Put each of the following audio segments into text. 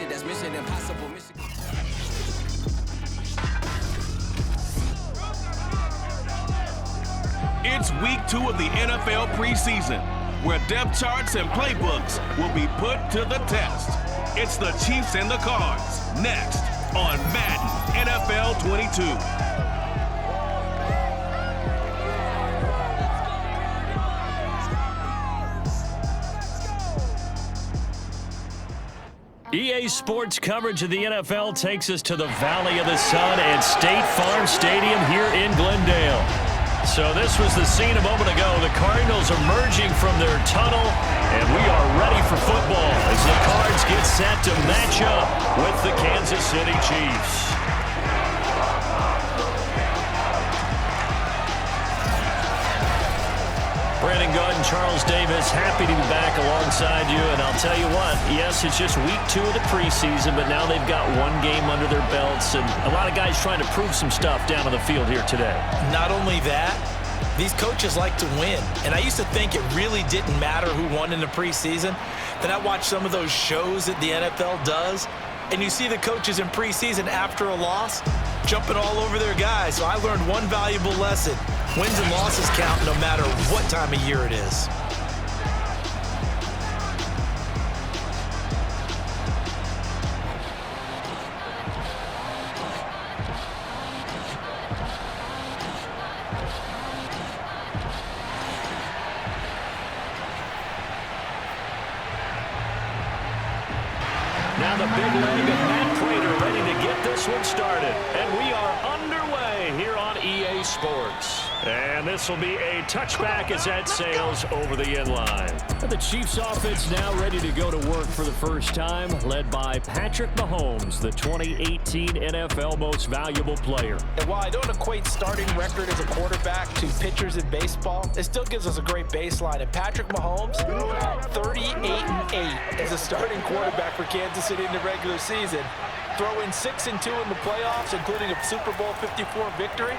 shit that's mission impossible. It's week 2 of the NFL preseason, where depth charts and playbooks will be put to the test. It's the Chiefs and the Cards, next on Madden NFL 22. EA Sports coverage of the NFL takes us to the Valley of the Sun at State Farm Stadium here in Glendale. So this was the scene a moment ago. The Cardinals emerging from their tunnel, and we are ready for football as the Cards get set to match up with the Kansas City Chiefs. Brandon Gaunt and Charles Davis, happy to be back alongside you. And I'll tell you what, yes, it's just week 2 of the preseason, but now they've got one game under their belts, and a lot of guys trying to prove some stuff down on the field here today. Not only that, these coaches like to win. And I used to think it really didn't matter who won in the preseason. Then I watched some of those shows that the NFL does, and you see the coaches in preseason after a loss jumping all over their guys. So I learned one valuable lesson. Wins and losses count no matter what time of year it is. Now the big leg of Matt Prater ready to get this one started. And we are underway here on EA Sports. And this will be a touchback as that sails over the end line. The Chiefs offense now ready to go to work for the first time, led by Patrick Mahomes, the 2018 NFL Most Valuable Player. And while I don't equate starting record as a quarterback to pitchers in baseball, it still gives us a great baseline. And Patrick Mahomes, 38-8 as a starting quarterback for Kansas City in the regular season. Throw in 6-2 in the playoffs, including a Super Bowl 54 victory.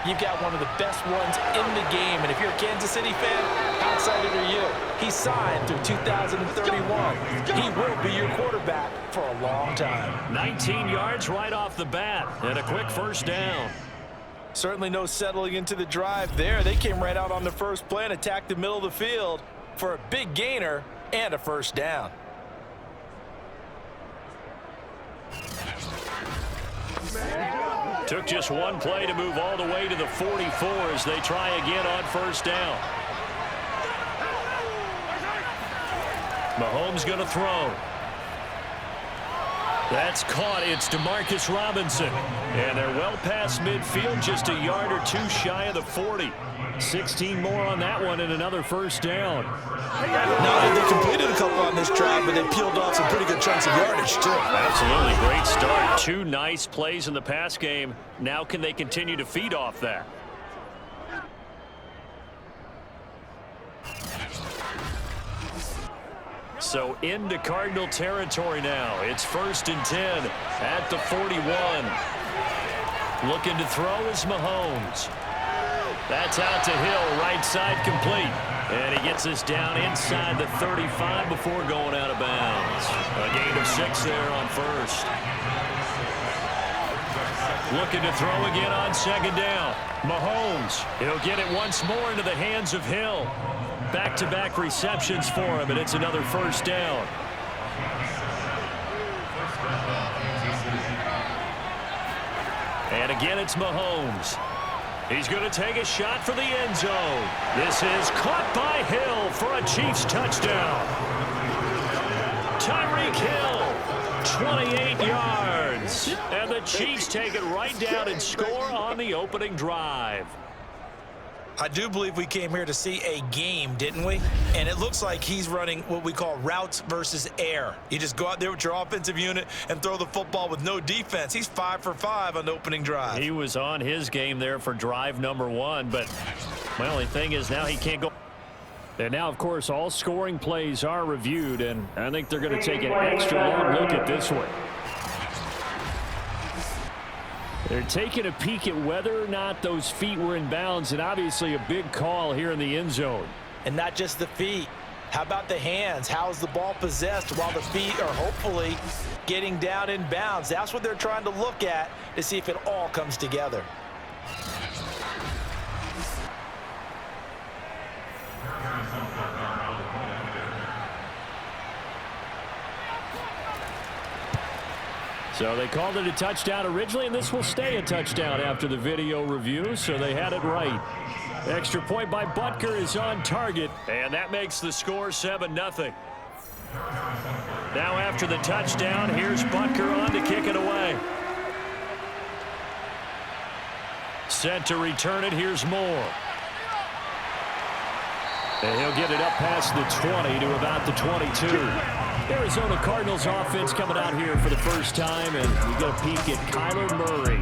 You've got one of the best ones in the game. And if you're a Kansas City fan, how excited are you? He's signed through 2031. He will be your quarterback for a long time. 19 yards right off the bat and a quick first down. Certainly no settling into the drive there. They came right out on the first play and attacked the middle of the field for a big gainer and a first down. Took just one play to move all the way to the 44 as they try again on first down. Mahomes going to throw. That's caught. It's Demarcus Robinson. And they're well past midfield, just a yard or two shy of the 40. 16 more on that one and another first down. Now, they completed a couple on this drive, but they peeled off some pretty good chunks of yardage, too. Absolutely. Great start. 2 nice plays in the pass game. Now can they continue to feed off that? So into Cardinal territory now. It's 1st and 10 at the 41. Looking to throw is Mahomes. That's out to Hill, right side complete. And he gets us down inside the 35 before going out of bounds. A gain of 6 there on first. Looking to throw again on 2nd down. Mahomes, he'll get it once more into the hands of Hill. Back-to-back receptions for him, and it's another first down. And again, it's Mahomes. He's going to take a shot for the end zone. This is caught by Hill for a Chiefs touchdown. Tyreek Hill, 28 yards. And the Chiefs take it right down and score on the opening drive. I do believe we came here to see a game, didn't we? And it looks like he's running what we call routes versus air. You just go out there with your offensive unit and throw the football with no defense. He's 5 for 5 on the opening drive. He was on his game there for drive number 1, but my only thing is now he can't go. And now, of course, all scoring plays are reviewed, and I think they're going to take an extra long look at this one. They're taking a peek at whether or not those feet were in bounds, and obviously a big call here in the end zone. And not just the feet. How about the hands? How's the ball possessed while the feet are hopefully getting down in bounds? That's what they're trying to look at to see if it all comes together. So they called it a touchdown originally, and this will stay a touchdown after the video review, so they had it right. Extra point by Butker is on target, and that makes the score 7-0. Now after the touchdown, here's Butker on to kick it away. Set to return it, here's Moore. And he'll get it up past the 20 to about the 22. Arizona Cardinals offense coming out here for the first time, and we get a peek at Kyler Murray,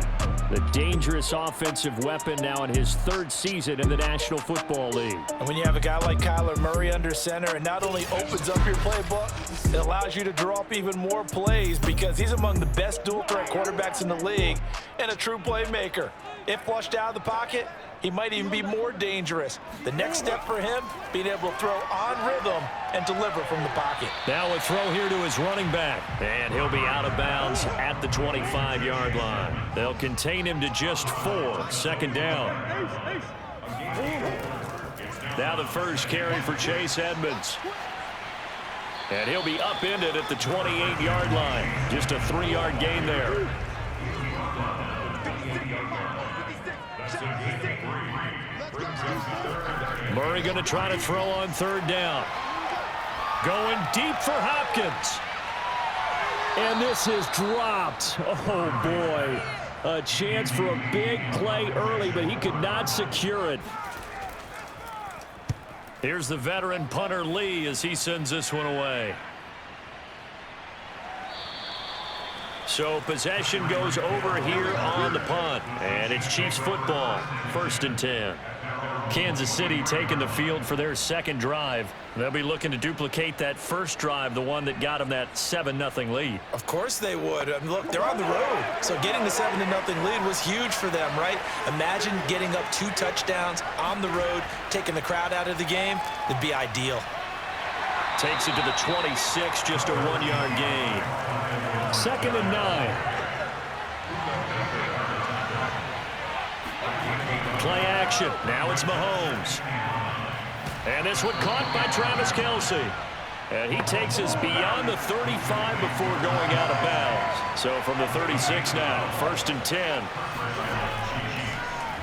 the dangerous offensive weapon now in his 3rd season in the National Football League. And when you have a guy like Kyler Murray under center, it not only opens up your playbook, it allows you to draw up even more plays because he's among the best dual threat quarterbacks in the league and a true playmaker. If flushed out of the pocket, he might even be more dangerous. The next step for him, being able to throw on rhythm and deliver from the pocket. Now a throw here to his running back, and he'll be out of bounds at the 25-yard line. They'll contain him to just 4, second down. Now the first carry for Chase Edmonds. And he'll be upended at the 28-yard line. Just a 3-yard gain there. Murray going to try to throw on 3rd down. Going deep for Hopkins. And this is dropped. Oh, boy. A chance for a big play early, but he could not secure it. Here's the veteran punter Lee as he sends this one away. So possession goes over here on the punt. And it's Chiefs football. 1st and 10. Kansas City taking the field for their 2nd drive. They'll be looking to duplicate that first drive, the one that got them that 7-0 lead. Of course they would. I mean, look, they're on the road. So getting the 7-0 lead was huge for them, right? Imagine getting up 2 touchdowns on the road, taking the crowd out of the game. It'd be ideal. Takes it to the 26, just a 1-yard gain. 2nd and 9. Play action. Now it's Mahomes. And this one caught by Travis Kelce. And he takes us beyond the 35 before going out of bounds. So from the 36 now, 1st and 10.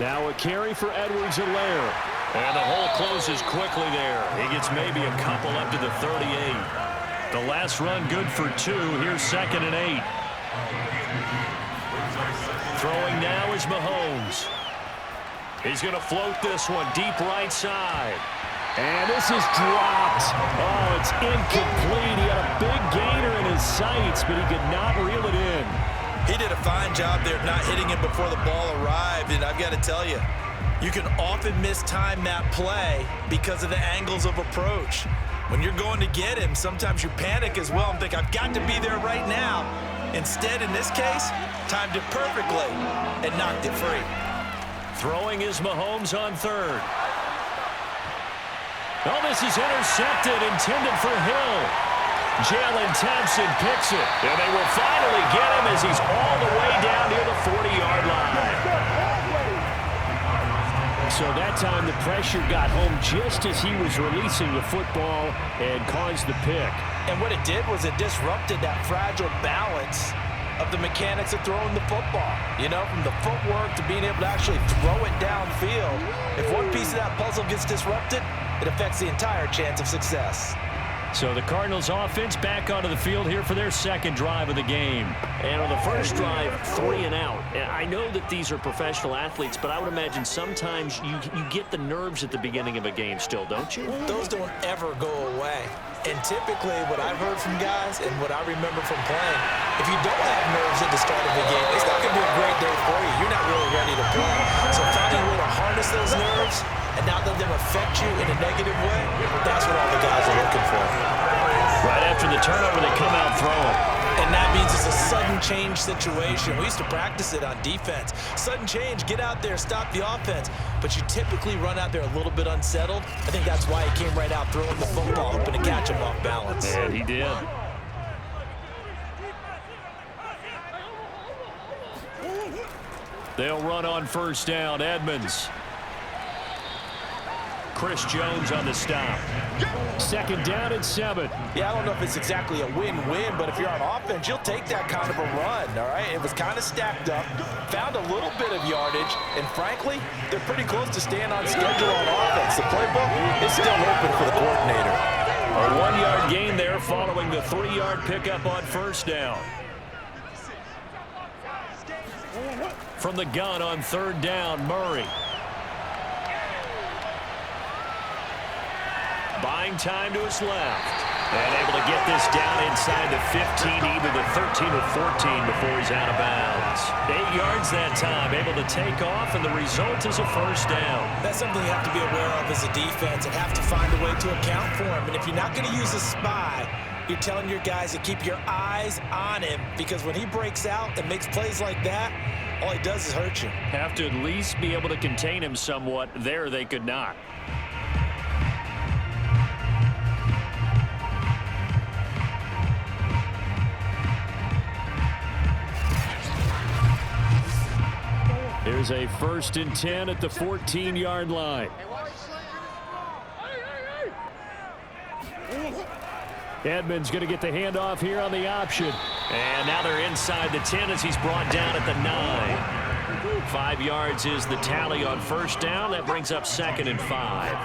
Now a carry for Edwards-Helaire. And the hole closes quickly there. He gets maybe a couple up to the 38. The last run good for 2. Here's 2nd and 8. Throwing now is Mahomes. He's going to float this one deep right side. And this is dropped. Oh, it's incomplete. He had a big gainer in his sights, but he could not reel it in. He did a fine job there of not hitting it before the ball arrived. And I've got to tell you, you can often mistime that play because of the angles of approach. When you're going to get him, sometimes you panic as well and think, I've got to be there right now. Instead, in this case, timed it perfectly and knocked it free. Throwing is Mahomes on 3rd. Oh, this is intercepted, intended for Hill. Jalen Thompson picks it. And they will finally get him as he's all the way down near the 40-yard line. So that time the pressure got home just as he was releasing the football and caused the pick. And what it did was it disrupted that fragile balance of the mechanics of throwing the football. You know, from the footwork to being able to actually throw it downfield. If one piece of that puzzle gets disrupted, it affects the entire chance of success. So the Cardinals offense back onto the field here for their 2nd drive of the game. And on the first drive, 3 and out. And I know that these are professional athletes, but I would imagine sometimes you get the nerves at the beginning of a game still, don't you? Those don't ever go away. And typically what I've heard from guys and what I remember from playing, if you don't have nerves at the start of the game, it's not going to be a great day for you. You're not really ready to play. So finding a way to harness those nerves and not let them affect you in a negative way, that's what all the guys are looking for. Right after the turnover, they come out throwing. And that means it's a sudden change situation. We used to practice it on defense. Sudden change, get out there, stop the offense. But you typically run out there a little bit unsettled. I think that's why he came right out throwing the football, hoping to catch him off balance. And he did. They'll run on first down. Edmonds. Chris Jones on the stop. Second down and 7. Yeah, I don't know if it's exactly a win-win, but if you're on offense, you'll take that kind of a run, all right? It was kind of stacked up, found a little bit of yardage, and frankly, they're pretty close to staying on schedule on offense. The playbook is still open for the coordinator. A 1-yard gain there following the 3-yard pickup on first down. From the gun on third down, Murray. Buying time to his left. And able to get this down inside the 15, either the 13 or 14 before he's out of bounds. 8 yards that time, able to take off, and the result is a first down. That's something you have to be aware of as a defense and have to find a way to account for him. And if you're not going to use a spy, you're telling your guys to keep your eyes on him, because when he breaks out and makes plays like that, all he does is hurt you. Have to at least be able to contain him somewhat. There they could not. Here's a 1st and 10 at the 14-yard line. Edmonds going to get the handoff here on the option. And now they're inside the 10 as he's brought down at the 9. 5 yards is the tally on first down. That brings up 2nd and 5.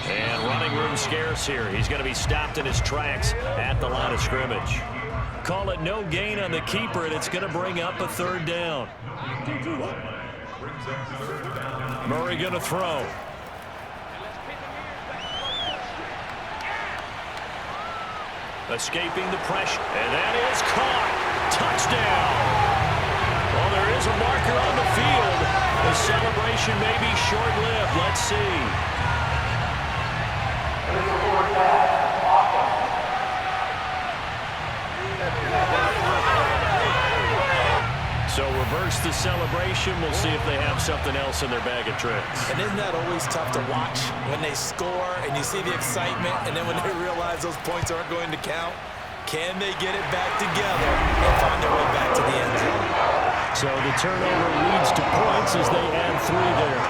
And running room scarce here. He's going to be stopped in his tracks at the line of scrimmage. Call it no gain on the keeper, and it's going to bring up a 3rd down. Murray going to throw. Escaping the pressure, and that is caught. Touchdown. Well, there is a marker on the field. The celebration may be short-lived. Let's see. So reverse the celebration. We'll see if they have something else in their bag of tricks. And isn't that always tough to watch when they score and you see the excitement, and then when they realize those points aren't going to count? Can they get it back together and find their way back to the end zone? So the turnover leads to points as they add 3 there.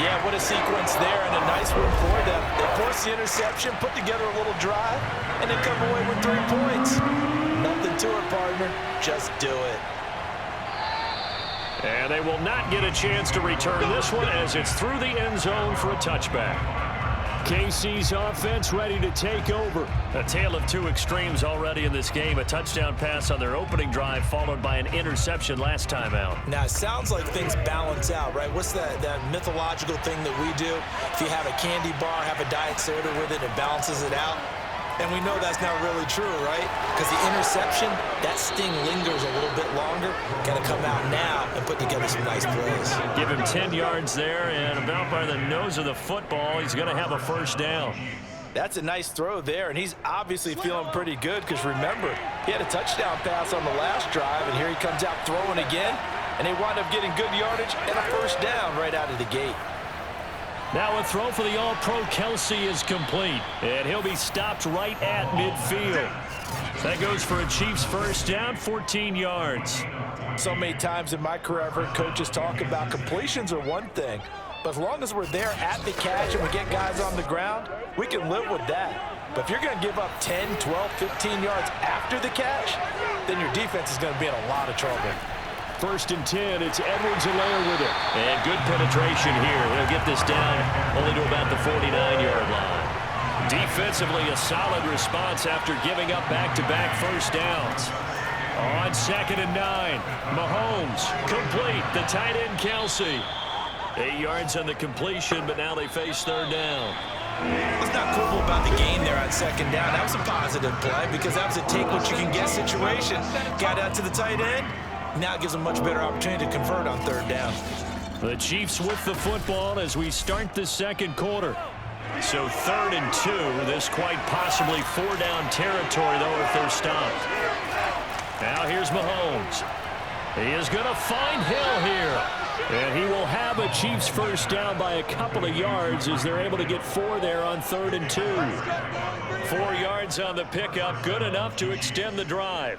Yeah, what a sequence there, and a nice one for them. They force the interception, put together a little drive, and then come away with 3 points. Nothing to it, partner. Just do it. And they will not get a chance to return this one as it's through the end zone for a touchback. KC's offense ready to take over. A tale of 2 extremes already in this game. A touchdown pass on their opening drive followed by an interception last time out. Now, it sounds like things balance out, right? What's that mythological thing that we do? If you have a candy bar, have a diet soda with it, it balances it out. And we know that's not really true, right? Because the interception, that sting lingers a little bit longer. Got to come out now and put together some nice plays. Give him 10 yards there, and about by the nose of the football, he's going to have a first down. That's a nice throw there, and he's obviously feeling pretty good because, remember, he had a touchdown pass on the last drive, and here he comes out throwing again, and they wind up getting good yardage and a first down right out of the gate. Now a throw for the All-Pro Kelsey is complete, and he'll be stopped right at midfield. That goes for a Chiefs first down, 14 yards. So many times in my career, I've heard coaches talk about completions are one thing, but as long as we're there at the catch and we get guys on the ground, we can live with that. But if you're going to give up 10, 12, 15 yards after the catch, then your defense is going to be in a lot of trouble. 1st and 10, it's Edwards-Helaire with it. And good penetration here. He'll get this down only to about the 49-yard line. Defensively, a solid response after giving up back-to-back first downs. On 2nd and 9, Mahomes complete. The tight end, Kelsey. 8 yards on the completion, but now they face 3rd down. Let's not quibble about the gain there on 2nd down. That was a positive play because that was a take-what-you-can-get situation. Got out to the tight end. Now it gives them a much better opportunity to convert on 3rd down. The Chiefs with the football as we start the 2nd quarter. So 3rd and 2. This quite possibly 4-down territory, though, if they're stopped. Now here's Mahomes. He is going to find Hill here. And he will have a Chiefs first down by a couple of yards as they're able to get 4 there on 3rd and 2. 4 yards on the pickup, good enough to extend the drive.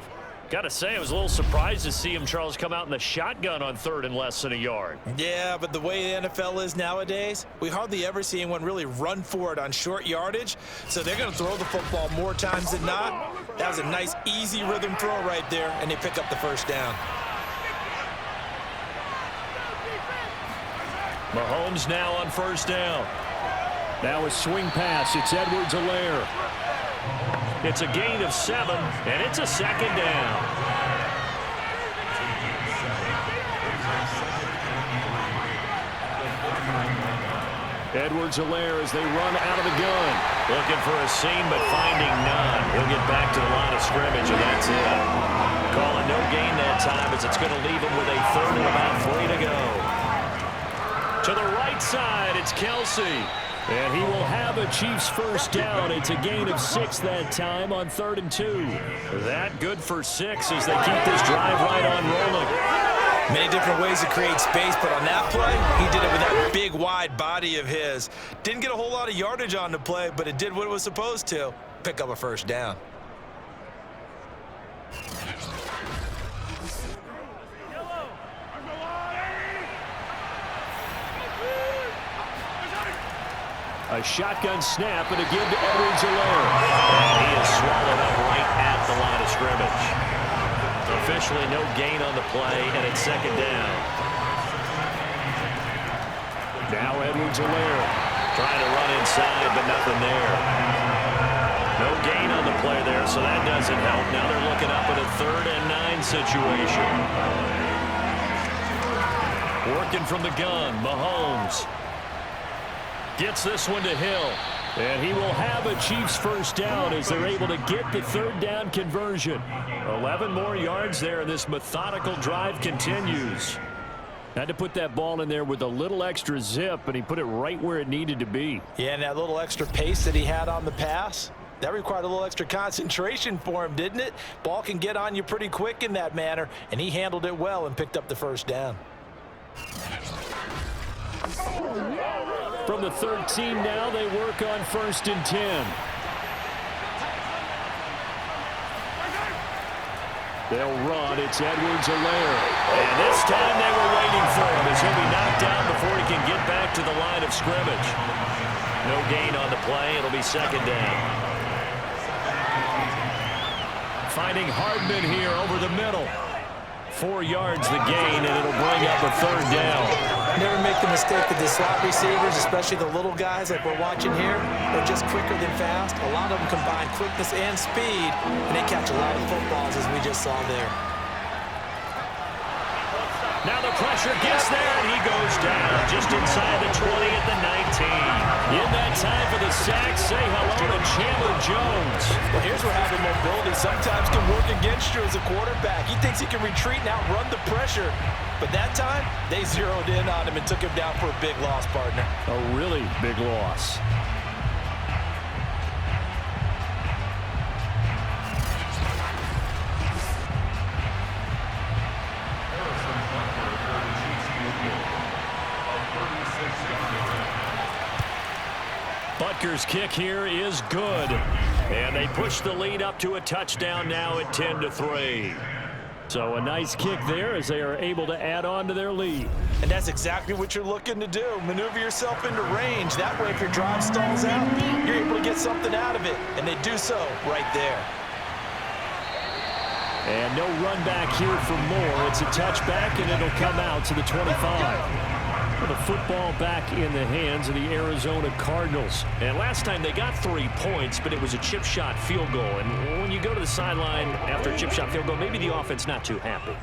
Got to say, I was a little surprised to see him, Charles, come out in the shotgun on 3rd and less than a yard. Yeah, but the way the NFL is nowadays, we hardly ever see anyone really run for it on short yardage. So they're going to throw the football more times than not. That was a nice, easy rhythm throw right there, and they pick up the first down. Mahomes now on first down. Now a swing pass. It's Edwards-Helaire. It's a gain of 7, and it's a 2nd down. Edwards-Helaire as they run out of the gun. Looking for a seam, but finding none. He'll get back to the line of scrimmage, and that's it. Calling no gain that time as it's going to leave him with a 3rd and about 3 to go. To the right side, it's Kelsey. And he will have a Chiefs first down. It's a gain of 6 that time on 3rd and 2. That good for 6 as they keep this drive right on rolling. Many different ways to create space, but on that play, he did it with that big, wide body of his. Didn't get a whole lot of yardage on the play, but it did what it was supposed to. Pick up a first down. A shotgun snap and a give to Edwards-Helaire. And he is swallowed up right at the line of scrimmage. Officially no gain on the play, and it's 2nd down. Now Edwards-Helaire trying to run inside, but nothing there. No gain on the play there, so that doesn't help. Now they're looking up at a 3rd and 9 situation. Working from the gun, Mahomes. Gets this one to Hill. And he will have a Chiefs first down as they're able to get the 3rd down conversion. 11 more yards there, and this methodical drive continues. Had to put that ball in there with a little extra zip, and he put it right where it needed to be. Yeah, and that little extra pace that he had on the pass, that required a little extra concentration for him, didn't it? Ball can get on you pretty quick in that manner, and he handled it well and picked up the first down. From the 13 now, they work on 1st and 10. They'll run. It's Edwards-Helaire. And this time they were waiting for him as he'll be knocked down before he can get back to the line of scrimmage. No gain on the play. It'll be 2nd down. Finding Hardman here over the middle. 4 yards the gain, and it'll bring up a 3rd down. Never make the mistake that the slot receivers, especially the little guys like we're watching here, are just quicker than fast. A lot of them combine quickness and speed, and they catch a lot of footballs, as we just saw there. Now the pressure gets there, and he goes down just inside the 20 at the 19. In that time for the sack, say hello to Chandler Jones. Well, here's where having mobility sometimes can work against you as a quarterback. He thinks he can retreat and outrun the pressure. But that time, they zeroed in on him and took him down for a big loss, partner. A really big loss. Butker's kick here is good. And they push the lead up to a touchdown now at 10-3. So a nice kick there as they are able to add on to their lead. And that's exactly what you're looking to do. Maneuver yourself into range. That way, if your drive stalls out, you're able to get something out of it. And they do so right there. And no run back here for more. It's a touchback, and it'll come out to the 25. The football back in the hands of the Arizona Cardinals. And last time they got 3 points, but it was a chip shot field goal. And when you go to the sideline after a chip shot field goal, maybe the offense not too happy.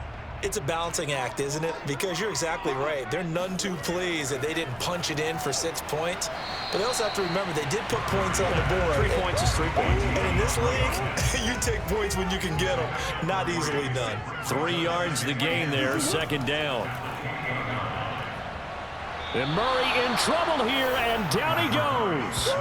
It's a balancing act, isn't it? Because you're exactly right. They're none too pleased that they didn't punch it in for 6 points. But they also have to remember they did put points on the board. 3 points is 3 points. And in this league, you take points when you can get them. Not easily done. 3 yards the gain there, 2nd down. And Murray in trouble here, and down he goes.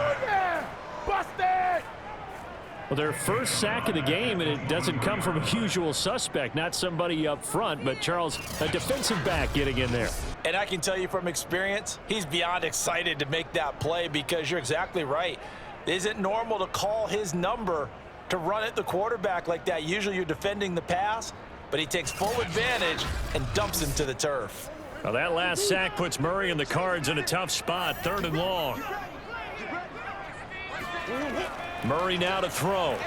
Well, their first sack of the game, and it doesn't come from a usual suspect, not somebody up front, but Charles, a defensive back getting in there. And I can tell you from experience, he's beyond excited to make that play because you're exactly right. It isn't normal to call his number to run at the quarterback like that. Usually you're defending the pass, but he takes full advantage and dumps him to the turf. Now that last sack puts Murray and the Cards in a tough spot, 3rd and long. Murray now to throw.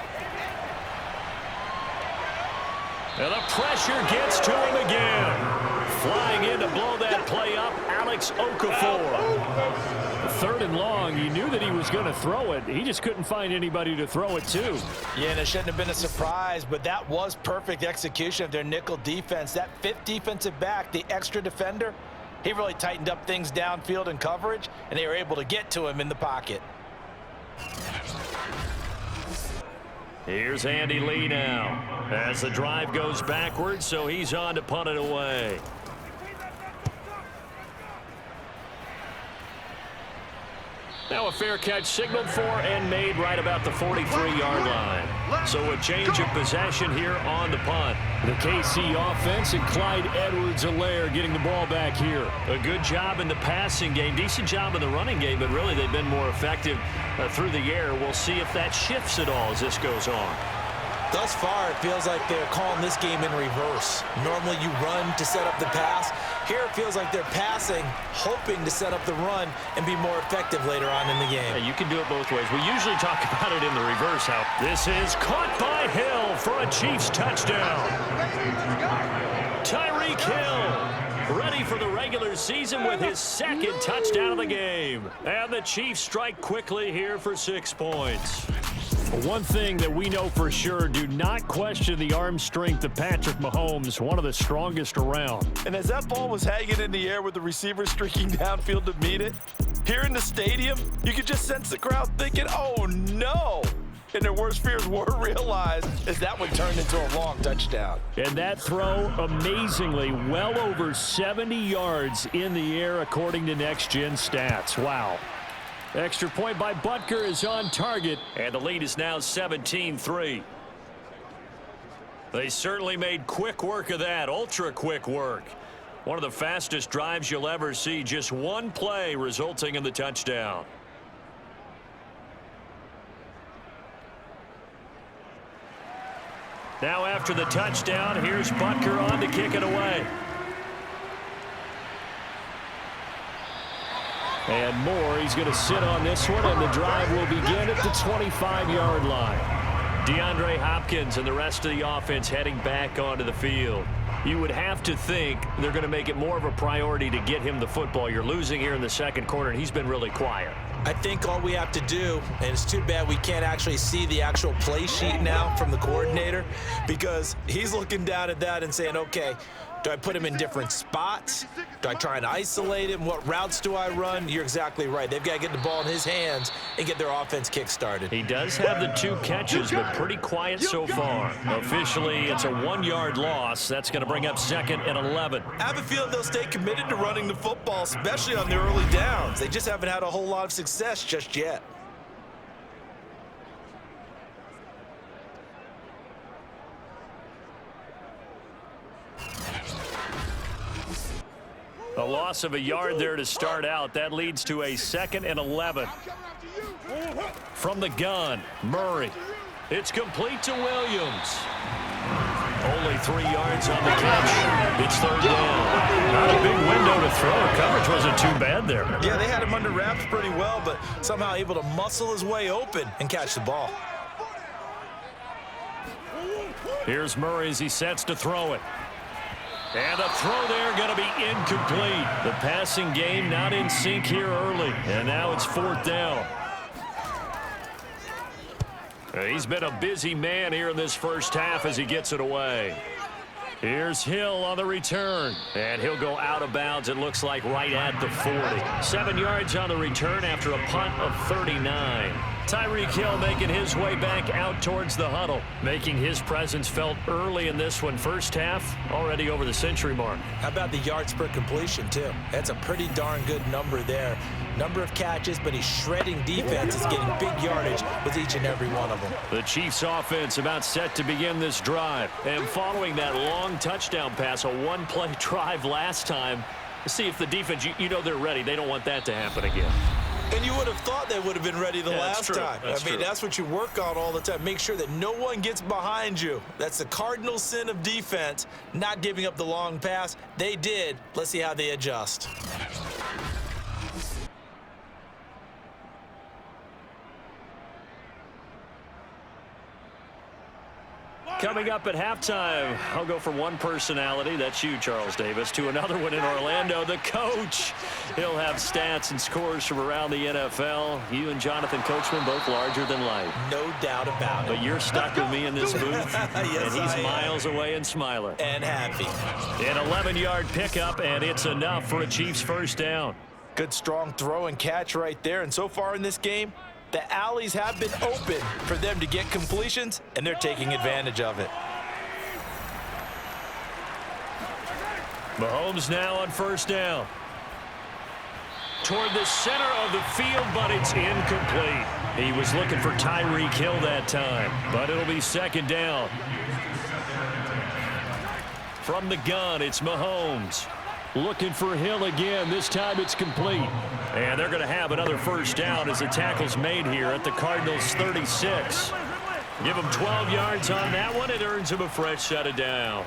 And the pressure gets to him again. Flying in to blow that play up, Alex Okafor. 3rd and long, you knew that he was going to throw it. He just couldn't find anybody to throw it to. Yeah, and it shouldn't have been a surprise, but that was perfect execution of their nickel defense. That 5th defensive back, the extra defender, he really tightened up things downfield in coverage, and they were able to get to him in the pocket. Here's Andy Lee now as the drive goes backwards, so he's on to punt it away. Now a fair catch signaled for and made right about the 43-yard line. So a change of possession here on the punt. The KC offense and Clyde Edwards-Helaire getting the ball back here. A good job in the passing game, decent job in the running game, but really they've been more effective through the air. We'll see if that shifts at all as this goes on. Thus far, it feels like they're calling this game in reverse. Normally you run to set up the pass. Here it feels like they're passing, hoping to set up the run and be more effective later on in the game. Yeah, you can do it both ways. We usually talk about it in the reverse. How this is caught by Hill for a Chiefs touchdown. Tyreek Hill ready for the regular season with his 2nd touchdown of the game. And the Chiefs strike quickly here for 6 points. One thing that we know for sure, do not question the arm strength of Patrick Mahomes, one of the strongest around. And as that ball was hanging in the air with the receiver streaking downfield to meet it, here in the stadium, you could just sense the crowd thinking, oh no! And their worst fears were realized as that one turned into a long touchdown. And that throw, amazingly, well over 70 yards in the air according to Next Gen Stats. Wow. Extra point by Butker is on target, and the lead is now 17-3. They certainly made quick work of that, ultra quick work. One of the fastest drives you'll ever see, just one play resulting in the touchdown. Now after the touchdown, here's Butker on to kick it away. And Moore, he's going to sit on this one, and the drive will begin at the 25-yard line. DeAndre Hopkins and the rest of the offense heading back onto the field. You would have to think they're going to make it more of a priority to get him the football. You're losing here in the 2nd quarter, and he's been really quiet. I think all we have to do, and it's too bad we can't actually see the actual play sheet now from the coordinator, because he's looking down at that and saying, okay, do I put him in different spots? Do I try and isolate him? What routes do I run? You're exactly right. They've got to get the ball in his hands and get their offense kick-started. He does have the 2 catches, but pretty quiet so far. Officially, it's a 1-yard loss. That's going to bring up 2nd and 11. I have a feeling they'll stay committed to running the football, especially on the early downs. They just haven't had a whole lot of success just yet. A loss of a yard there to start out. That leads to a 2nd and 11. From the gun, Murray. It's complete to Williams. Only 3 yards on the catch. It's 3rd down. Not a big window to throw. Coverage wasn't too bad there. Yeah, they had him under wraps pretty well, but somehow able to muscle his way open and catch the ball. Here's Murray as he sets to throw it. And a throw there going to be incomplete. The passing game not in sync here early. And now it's 4th down. He's been a busy man here in this first half as he gets it away. Here's Hill on the return. And he'll go out of bounds, it looks like, right at the 40. 7 yards on the return after a punt of 39. Tyreek Hill making his way back out towards the huddle, making his presence felt early in this one. First half, already over the century mark. How about the yards per completion, too? That's a pretty darn good number there. Number of catches, but he's shredding defenses, getting big yardage with each and every one of them. The Chiefs offense about set to begin this drive. And following that long touchdown pass, a one-play drive last time, see if the defense, you know they're ready. They don't want that to happen again. And you would have thought they would have been ready the last time. That's true. That's what you work on all the time. Make sure that no one gets behind you. That's the cardinal sin of defense, not giving up the long pass. They did. Let's see how they adjust. Coming up at halftime, I'll go from one personality, that's you, Charles Davis, to another one in Orlando, the coach. He'll have stats and scores from around the NFL. You and Jonathan Coachman both larger than life. No doubt about it. But you're stuck with me in this booth, yes, and he's miles away and smiling. And happy. An 11-yard pickup, and it's enough for a Chiefs first down. Good, strong throw and catch right there. And so far in this game, the alleys have been open for them to get completions, and they're taking advantage of it. Mahomes now on first down. Toward the center of the field, but it's incomplete. He was looking for Tyreek Hill that time, but it'll be second down. From the gun, it's Mahomes. Looking for Hill again. This time it's complete. And they're going to have another first down as the tackle's made here at the Cardinals' 36. Give him 12 yards on that one. It earns him a fresh set of downs.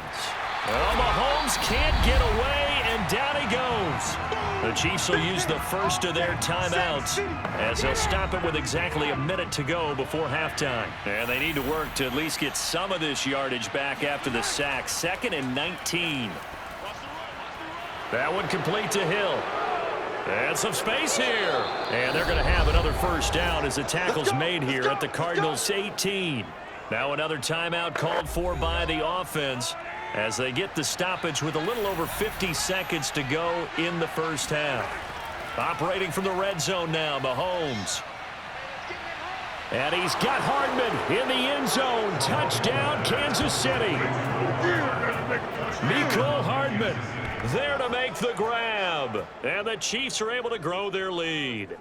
Well, Mahomes can't get away, and down he goes. The Chiefs will use the first of their timeouts as they'll stop it with exactly a minute to go before halftime. And they need to work to at least get some of this yardage back after the sack. 2nd and 19. That one complete to Hill. And some space here. And they're going to have another first down as the tackle's made here at the Cardinals' 18. Now another timeout called for by the offense as they get the stoppage with a little over 50 seconds to go in the first half. Operating from the red zone now, Mahomes. And he's got Hardman in the end zone. Touchdown, Kansas City. Mecole Hardman there to make the grab. And the Chiefs are able to grow their lead.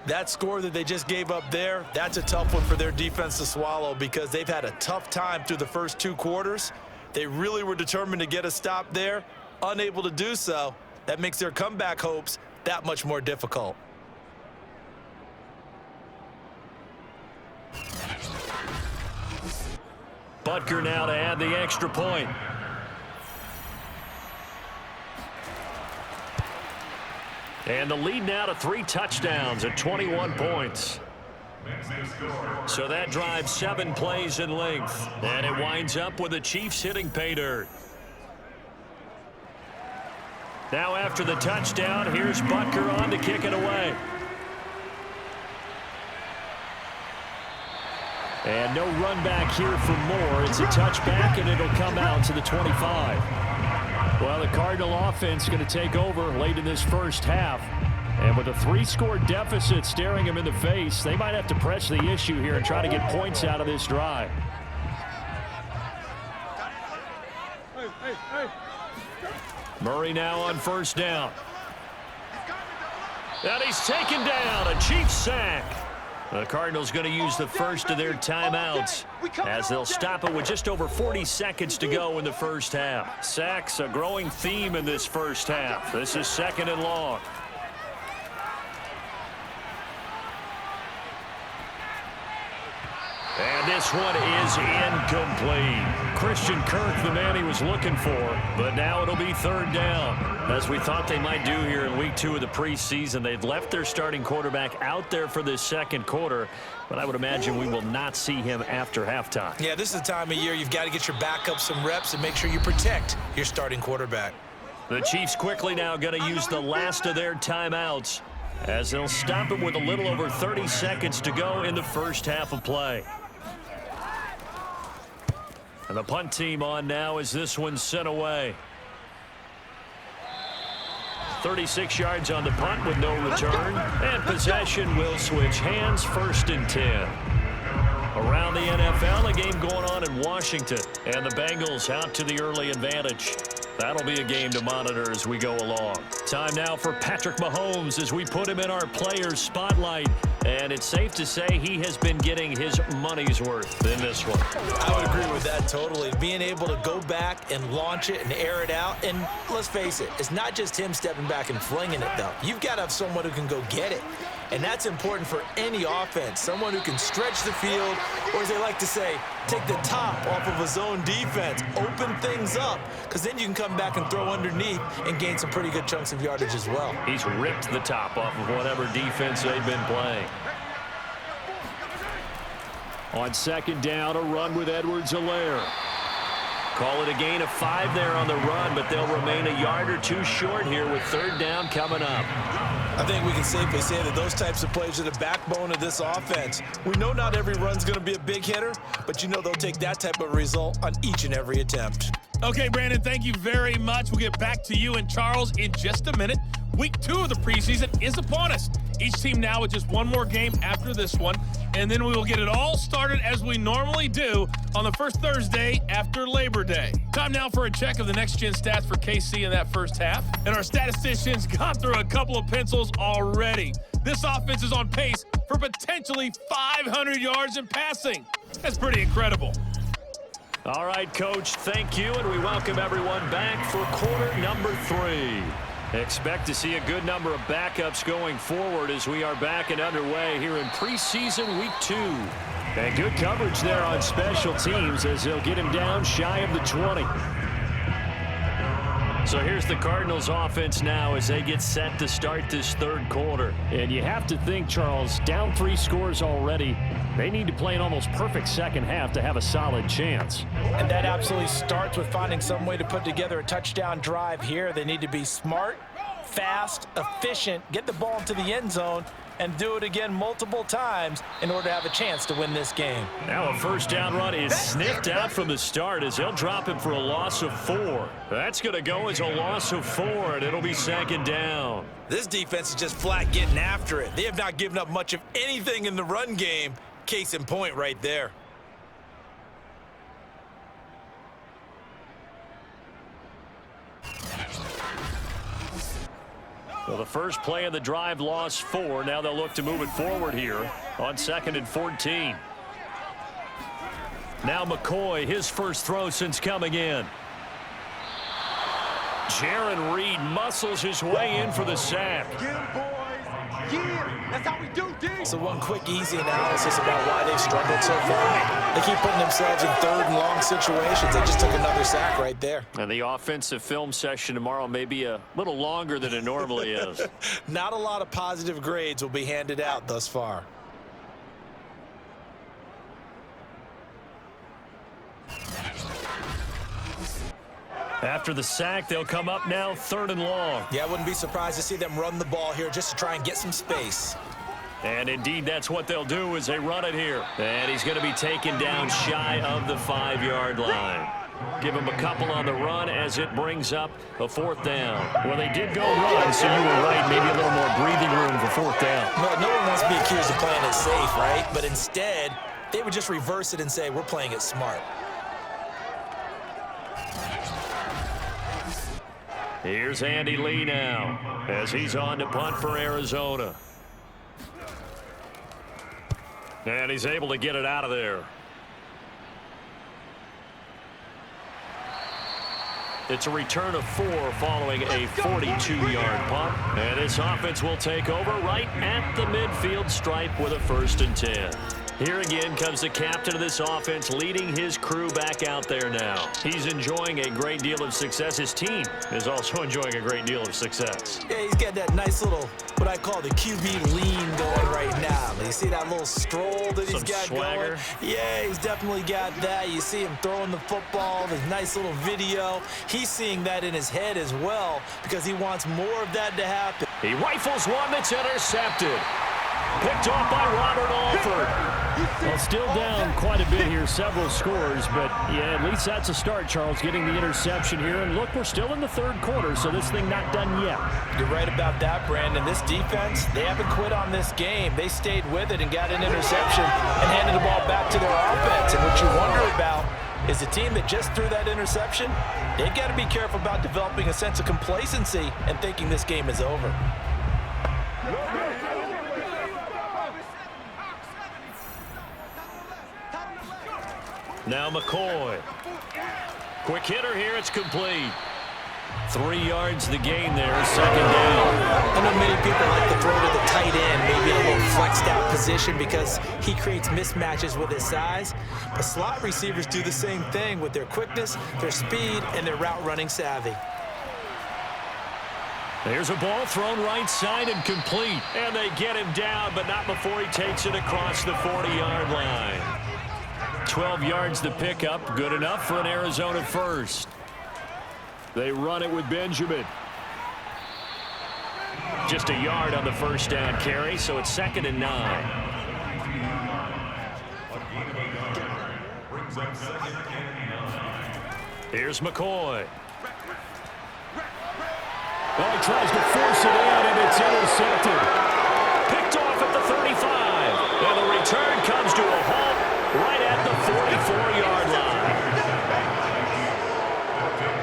That score that they just gave up there, that's a tough one for their defense to swallow because they've had a tough time through the first 2 quarters. They really were determined to get a stop there, unable to do so. That makes their comeback hopes that much more difficult. Butker now to add the extra point. And the lead now to 3 touchdowns at 21 points. So that drives 7 plays in length. And it winds up with the Chiefs hitting pay dirt. Now after the touchdown, here's Butker on to kick it away. And no run back here for more. It's a touchback, and it'll come out to the 25. Well, the Cardinal offense going to take over late in this first half. And with a 3-score deficit staring them in the face, they might have to press the issue here and try to get points out of this drive. Murray now on first down. And he's taken down. A Chiefs sack. The Cardinals going to use the first of their timeouts as they'll stop it with just over 40 seconds to go in the first half. Sacks, a growing theme in this first half. This is 2nd and long. And this one is incomplete. Christian Kirk, the man he was looking for, but now it'll be 3rd down. As we thought they might do here in week 2 of the preseason, they've left their starting quarterback out there for this second quarter, but I would imagine we will not see him after halftime. Yeah, this is the time of year you've got to get your backup some reps and make sure you protect your starting quarterback. The Chiefs quickly now going to use the last of their timeouts as they'll stop it with a little over 30 seconds to go in the first half of play. And the punt team on now as this one's sent away. 36 yards on the punt with no return. And possession will switch hands, 1st and 10. Around the NFL, a game going on in Washington. And the Bengals out to the early advantage. That'll be a game to monitor as we go along. Time now for Patrick Mahomes as we put him in our players' spotlight. And it's safe to say he has been getting his money's worth in this one. I would agree with that totally. Being able to go back and launch it and air it out. And let's face it, it's not just him stepping back and flinging it, though. You've got to have someone who can go get it. And that's important for any offense. Someone who can stretch the field, or as they like to say, take the top off of a zone defense, open things up, because then you can come back and throw underneath and gain some pretty good chunks of yardage as well. He's ripped the top off of whatever defense they've been playing. On 2nd down, a run with Edwards-Helaire. Call it a gain of 5 there on the run, but they'll remain a yard or 2 short here with 3rd down coming up. I think we can safely say that those types of plays are the backbone of this offense. We know not every run's going to be a big hitter, but you know they'll take that type of result on each and every attempt. Okay, Brandon, thank you very much. We'll get back to you and Charles in just a minute. Week 2 of the preseason is upon us. Each team now with just one more game after this one, and then we will get it all started as we normally do on the first Thursday after Labor Day. Time now for a check of the next-gen stats for KC in that first half, and our statisticians got through a couple of pencils already. This offense is on pace for potentially 500 yards in passing. That's pretty incredible. All right, Coach, thank you, and we welcome everyone back for quarter number 3. Expect to see a good number of backups going forward as we are back and underway here in preseason week 2. And good coverage there on special teams as they'll get him down shy of the 20. So here's the Cardinals offense now as they get set to start this 3rd quarter. And you have to think, Charles, down 3 scores already. They need to play an almost perfect second half to have a solid chance. And that absolutely starts with finding some way to put together a touchdown drive here. They need to be smart, fast, efficient, get the ball into the end zone, and do it again multiple times in order to have a chance to win this game. Now a 1st down run is sniffed out from the start as they'll drop him for a loss of 4. That's going to go as a loss of 4, and it'll be 2nd down. This defense is just flat getting after it. They have not given up much of anything in the run game. Case in point right there. Well, the first play of the drive lost 4. Now they'll look to move it forward here on 2nd and 14. Now McCoy, his first throw since coming in. Jaron Reed muscles his way in for the sack. Get him, boys. Get him. That's how we do things. So one quick, easy analysis about why they've struggled so far. They keep putting themselves in 3rd and long situations. They just took another sack right there. And the offensive film session tomorrow may be a little longer than it normally is. Not a lot of positive grades will be handed out thus far. After the sack, they'll come up now 3rd and long. Yeah, I wouldn't be surprised to see them run the ball here just to try and get some space. And indeed, that's what they'll do as they run it here. And he's going to be taken down shy of the 5-yard line. Give him a couple on the run as it brings up a 4th down. Well, they did go run, so you were right. Maybe a little more breathing room for 4th down. Well, no one wants to be accused of playing it safe, right? But instead, they would just reverse it and say, we're playing it smart. Here's Andy Lee now as he's on to punt for Arizona. And he's able to get it out of there. It's a return of 4 following a 42-yard punt. And this offense will take over right at the midfield stripe with a 1st and 10. Here again comes the captain of this offense leading his crew back out there now. He's enjoying a great deal of success. His team is also enjoying a great deal of success. Yeah, he's got that nice little, what I call the QB lean going right now. You see that little stroll that he's got swagger going? Yeah, he's definitely got that. You see him throwing the football, this nice little video. He's seeing that in his head as well because he wants more of that to happen. He rifles one that's intercepted. Picked off by Robert Alford. Well, still down quite a bit here, several scores, but yeah, at least that's a start, Charles, getting the interception here. And look, we're still in the third quarter, so this thing not done yet. You're right about that, Brandon. This defense, they haven't quit on this game. They stayed with it and got an interception and handed the ball back to their offense. And what you wonder about is the team that just threw that interception, they've got to be careful about developing a sense of complacency and thinking this game is over. Now McCoy. Quick hitter here. It's complete. 3 yards the gain there. Second down. I know many people like to throw to the tight end, maybe in a little flexed out position because he creates mismatches with his size. But slot receivers do the same thing with their quickness, their speed, and their route running savvy. There's a ball thrown right side and complete. And they get him down, but not before he takes it across the 40-yard line. 12 yards the pickup. Good enough for an Arizona first. They run it with Benjamin. Just a yard on the first down carry, so it's 2nd and 9. Here's McCoy. Well, he tries to force it in, and it's intercepted. Picked off at the 35. And the return comes to a halt right at the 44-yard line.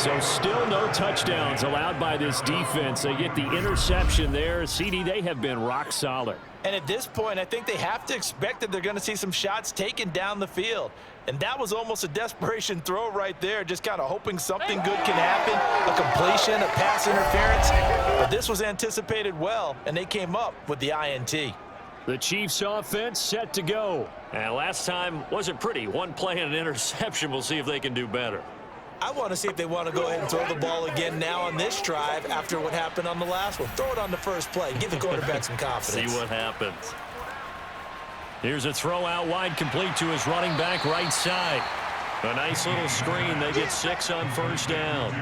So still no touchdowns allowed by this defense. They get the interception there. CD, they have been rock solid. And at this point, I think they have to expect that they're going to see some shots taken down the field. And that was almost a desperation throw right there, just kind of hoping something good can happen, a completion, a pass interference. But this was anticipated well, and they came up with the INT. The Chiefs offense set to go. And last time wasn't pretty. One play and an interception. We'll see if they can do better. I want to see if they want to go ahead and throw the ball again now on this drive after what happened on the last one. Throw it on the first play. Give the quarterback some confidence. See what happens. Here's a throw out wide, complete to his running back right side. A nice little screen. They get 6 on first down.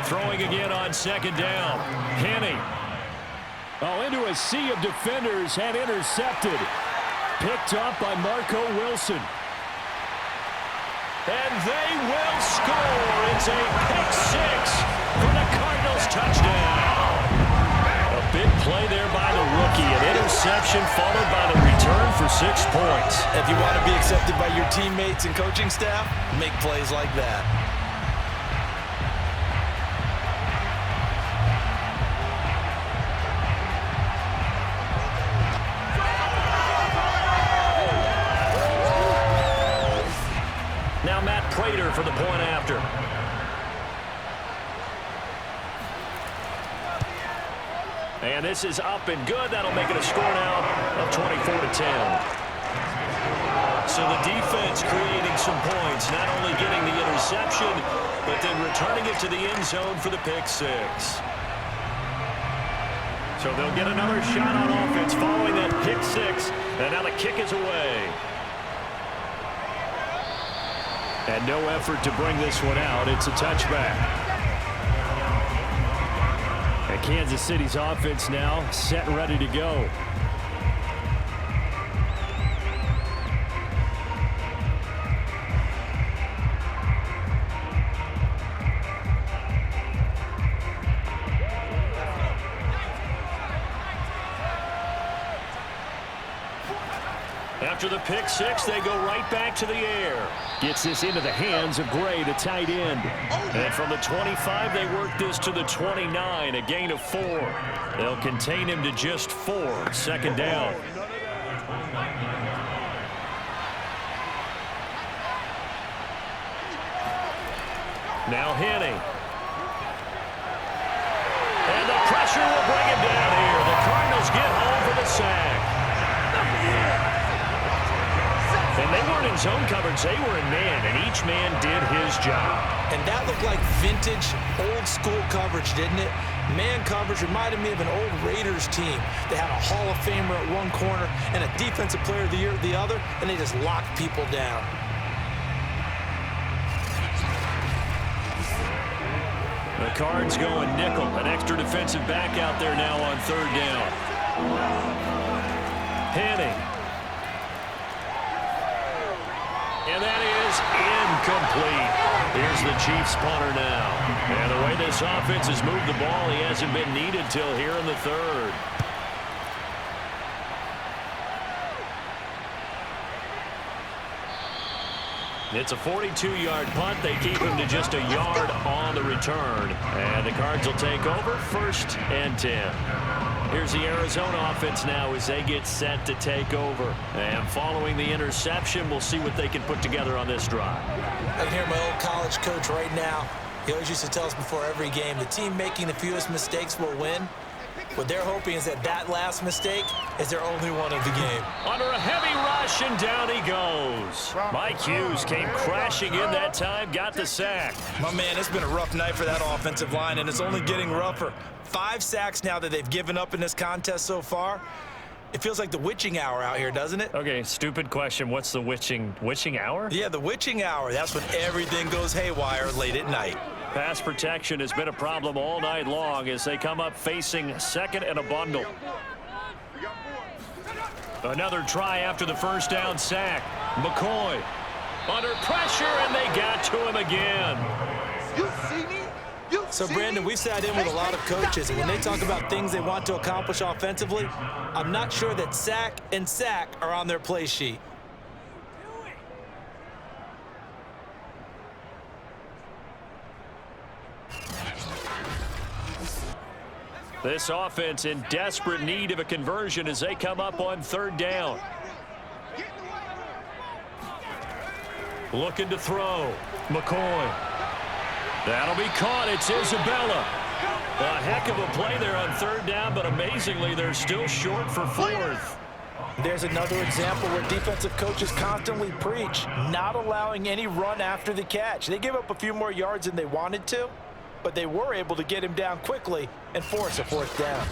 Throwing again on 2nd down. Henny. Oh, into a sea of defenders and intercepted. Picked up by Marco Wilson. And they will score. It's a pick 6 for the Cardinals touchdown. A big play there by the rookie. An interception followed by the return for 6 points. If you want to be accepted by your teammates and coaching staff, make plays like that. For the point after. And this is up and good. That'll make it a score now of 24-10. So the defense creating some points, not only getting the interception, but then returning it to the end zone for the pick 6. So they'll get another shot on offense following that pick 6. And now the kick is away. And no effort to bring this one out. It's a touchback. And Kansas City's offense now set and ready to go. After the pick 6, they go right back to the air. Gets this into the hands of Gray, the tight end. And from the 25, they work this to the 29, a gain of 4. They'll contain him to just 4. 2nd down. Now Henny. And the pressure will bring him down here. The Cardinals get home for the sack. And they weren't in zone coverage. They were in man, and each man did his job. And that looked like vintage, old-school coverage, didn't it? Man coverage reminded me of an old Raiders team. They had a Hall of Famer at one corner and a Defensive Player of the Year at the other, and they just locked people down. The Cards going nickel. An extra defensive back out there now on 3rd down. Penny. And that is incomplete. Here's the Chiefs punter now. And the way this offense has moved the ball, he hasn't been needed till here in the third. It's a 42-yard punt. They keep him to just a yard on the return. And the Cards will take over 1st and 10. Here's the Arizona offense now as they get set to take over. And following the interception, we'll see what they can put together on this drive. I can hear my old college coach right now. He always used to tell us before every game, the team making the fewest mistakes will win. What they're hoping is that last mistake is their only one of the game. Under a heavy rush, and down he goes. Mike Hughes came crashing in that time, got the sack. My man, it's been a rough night for that offensive line, and it's only getting rougher. 5 sacks now that they've given up in this contest so far. It feels like the witching hour out here, doesn't it? Okay, stupid question. What's the witching hour? Yeah, the witching hour. That's when everything goes haywire late at night. Pass protection has been a problem all night long as they come up facing 2nd and a bundle. Another try after the first down sack. McCoy under pressure, and they got to him again. You see me? So, Brandon, we sat in with a lot of coaches, and when they talk about things they want to accomplish offensively, I'm not sure that sack and sack are on their play sheet. This offense in desperate need of a conversion as they come up on 3rd down. Looking to throw. McCoy. That'll be caught. It's Isabella. A heck of a play there on 3rd down, but amazingly, they're still short for 4th. There's another example where defensive coaches constantly preach, not allowing any run after the catch. They gave up a few more yards than they wanted to, but they were able to get him down quickly and force a 4th down.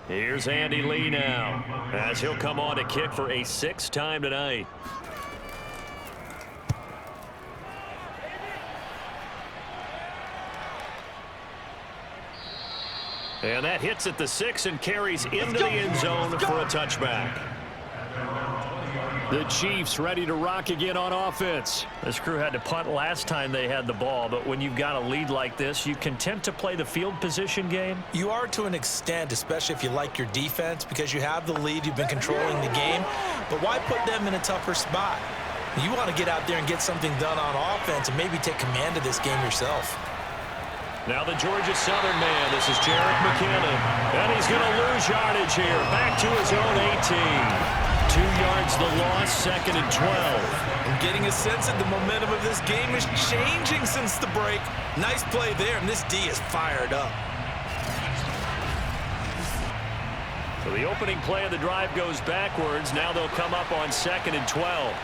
Here's Andy Lee now, as he'll come on to kick for a 6th time tonight. And that hits at the 6 and carries into the end zone for a touchback. The Chiefs ready to rock again on offense. This crew had to punt last time they had the ball, but when you've got a lead like this, you content to play the field position game? You are to an extent, especially if you like your defense, because you have the lead, you've been controlling the game. But why put them in a tougher spot? You want to get out there and get something done on offense and maybe take command of this game yourself. Now the Georgia Southern man, this is Jarek McKinnon. And he's going to lose yardage here. Back to his own 18. 2 yards the loss, 2nd and 12. I'm getting a sense that the momentum of this game is changing since the break. Nice play there, and this D is fired up. So the opening play of the drive goes backwards. Now they'll come up on 2nd and 12.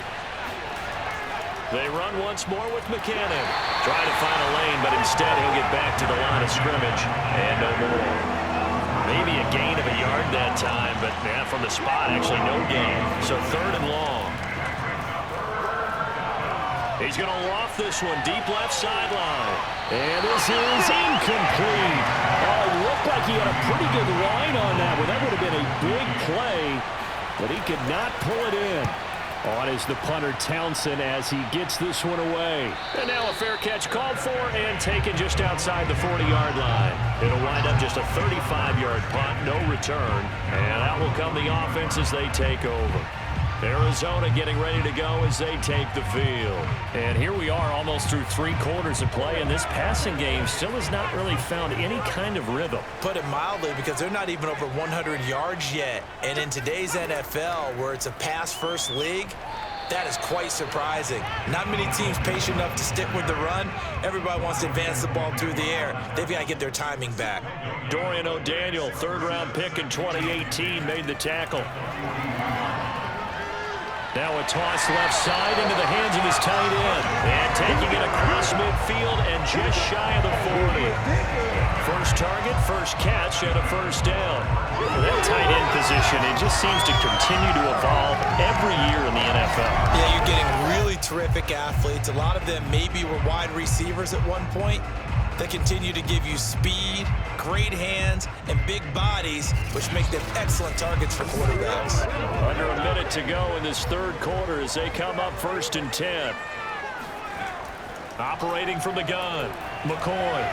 They run once more with McKinnon. Trying to find a lane, but instead he'll get back to the line of scrimmage. And no more. Maybe a gain of a yard that time, but yeah, from the spot, actually no gain. So 3rd and long. He's going to loft this one deep left sideline. And this is incomplete. Oh, it looked like he had a pretty good line on that one. That would have been a big play, but he could not pull it in. On is the punter Townsend as he gets this one away. And now a fair catch called for and taken just outside the 40-yard line. It'll wind up just a 35-yard punt, no return. And that will come the offense as they take over. Arizona getting ready to go as they take the field. And here we are almost through 3 quarters of play, and this passing game still has not really found any kind of rhythm. Put it mildly, because they're not even over 100 yards yet. And in today's NFL, where it's a pass-first league, that is quite surprising. Not many teams patient enough to stick with the run. Everybody wants to advance the ball through the air. They've got to get their timing back. Dorian O'Daniel, 3rd-round pick in 2018, made the tackle. Now a toss left side into the hands of his tight end. And taking it across midfield and just shy of the 40. First target, first catch, and a 1st down. That tight end position, it just seems to continue to evolve every year in the NFL. Yeah, you're getting really terrific athletes. A lot of them maybe were wide receivers at one point. They continue to give you speed, great hands, and big bodies, which make them excellent targets for quarterbacks. Under a minute to go in this third quarter as they come up 1st and 10. Operating from the gun, McCoy.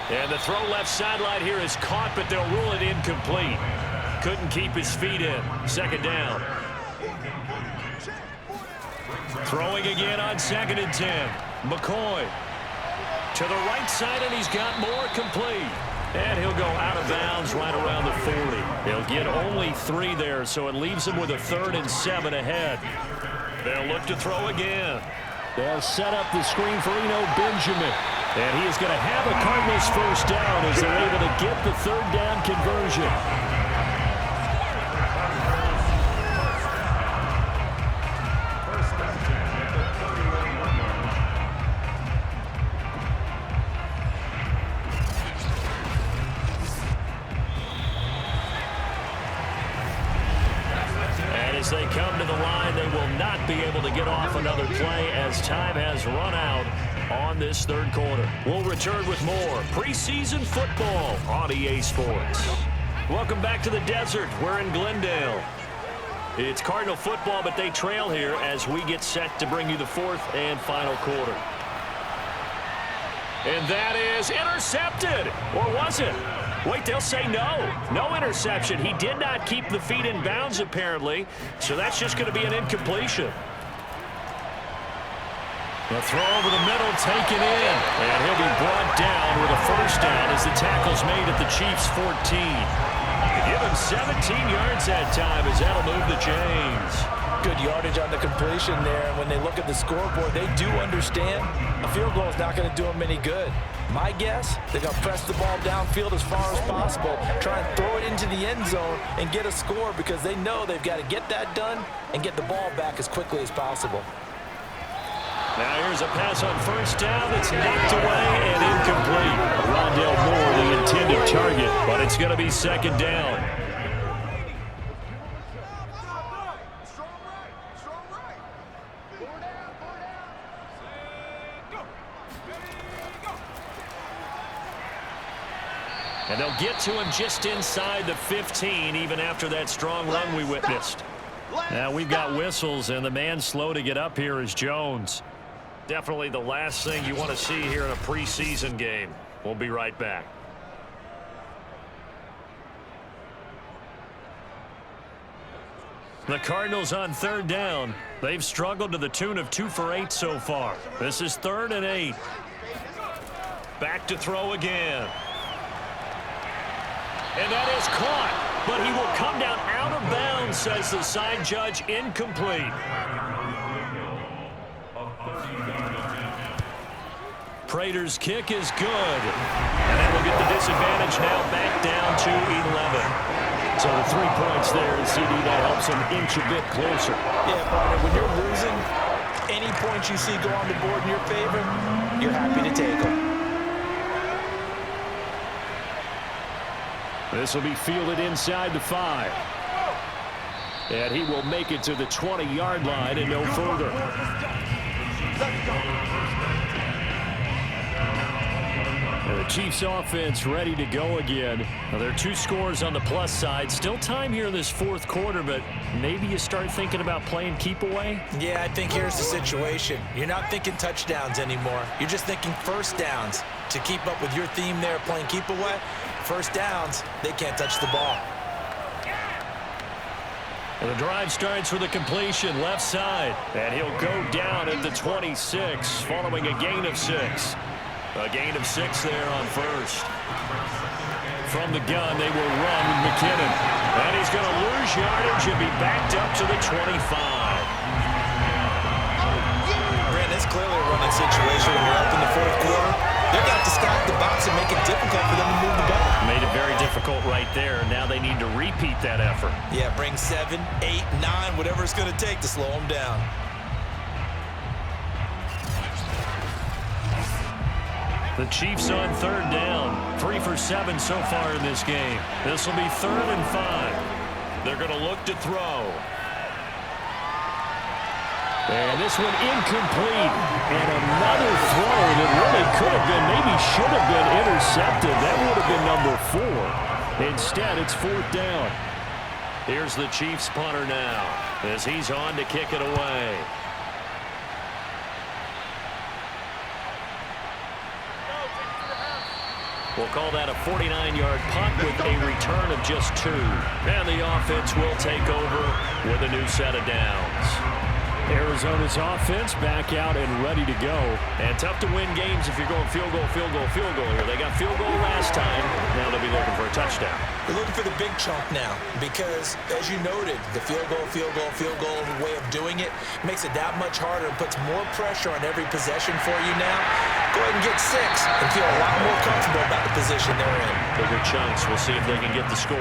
And the throw left sideline here is caught, but they'll rule it incomplete. Couldn't keep his feet in. 2nd down. Throwing again on 2nd and 10. McCoy to the right side, and he's got more, complete. And he'll go out of bounds right around the 40. He'll get only 3 there, so it leaves him with a 3rd and 7 ahead. They'll look to throw again. They'll set up the screen for Eno Benjamin. And he is going to have a Cardinals 1st down as they're able to get the 3rd down conversion. As they come to the line, they will not be able to get off another play as time has run out on this 3rd quarter. We'll return with more preseason football on EA Sports. Welcome back to the desert. We're in Glendale. It's Cardinal football, but they trail here as we get set to bring you the 4th and final quarter. And that is intercepted. Or was it? Wait, they'll say no. No interception. He did not keep the feet in bounds, apparently. So that's just going to be an incompletion. The throw over the middle, taken in. And he'll be brought down with a 1st down as the tackle's made at the Chiefs' 14. Give him 17 yards that time as that'll move the chains. Good yardage on the completion there. And when they look at the scoreboard, they do understand a field goal is not going to do them any good. My guess, they're going to press the ball downfield as far as possible, try and throw it into the end zone and get a score because they know they've got to get that done and get the ball back as quickly as possible. Now here's a pass on 1st down. It's knocked away and incomplete. Rondale Moore, the intended target, but it's going to be 2nd down. And they'll get to him just inside the 15, even after that strong run we witnessed. Now we've got whistles, and the man slow to get up here is Jones. Definitely the last thing you want to see here in a preseason game. We'll be right back. The Cardinals on 3rd down. They've struggled to the tune of 2 for 8 so far. This is 3rd and 8. Back to throw again. And that is caught, but he will come down out of bounds, says the side judge, incomplete. Prater's kick is good. And that will get the disadvantage now back down to 11. So the 3 points there, and CD, that helps him inch a bit closer. Yeah, partner, when you're losing, any points you see go on the board in your favor, you're happy to take them. This will be fielded inside the 5. And he will make it to the 20-yard line and no further. And the Chiefs offense ready to go again. Now, there are 2 scores on the plus side. Still time here in this 4th quarter, but maybe you start thinking about playing keep away? Yeah, I think here's the situation. You're not thinking touchdowns anymore. You're just thinking 1st downs. To keep up with your theme there, playing keep away, 1st downs, they can't touch the ball. And the drive starts with a completion left side. And he'll go down at the 26 following a gain of 6. A gain of 6 there on 1st. From the gun, they will run with McKinnon. And he's going to lose yardage and be backed up to the 25. Brandon, it's clearly a running situation when you're up in the 4th quarter. They're going to have to stack the box and make it difficult for them to move the ball. Made it very difficult right there. Now they need to repeat that effort. Yeah, bring 7, 8, 9, whatever it's going to take to slow them down. The Chiefs on 3rd down. 3 for 7 so far in this game. This will be 3rd and 5. They're going to look to throw. And this one incomplete. And another throw that really could have been, maybe should have been intercepted. That would have been number 4. Instead, it's 4th down. Here's the Chiefs punter now as he's on to kick it away. We'll call that a 49-yard punt with a return of just 2. And the offense will take over with a new set of downs. Arizona's offense back out and ready to go. And tough to win games if you're going field goal, field goal, field goal here. They got field goal last time. Now they'll be looking for a touchdown. They're looking for the big chunk now because, as you noted, the field goal way of doing it makes it that much harder and puts more pressure on every possession for you now. Go ahead and get 6 and feel a lot more comfortable about the position they're in. Bigger chunks. We'll see if they can get the score.